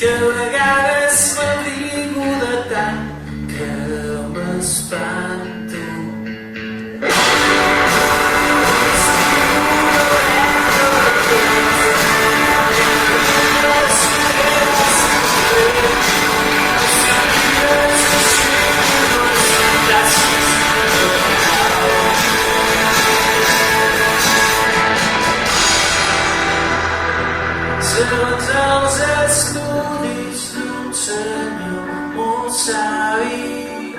que a vegades m'abrigo de tant que m'espanto. Segons els estudis d'un senyor molt savi,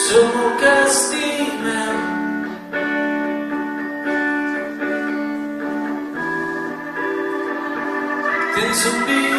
som el que estimem. Tens un vi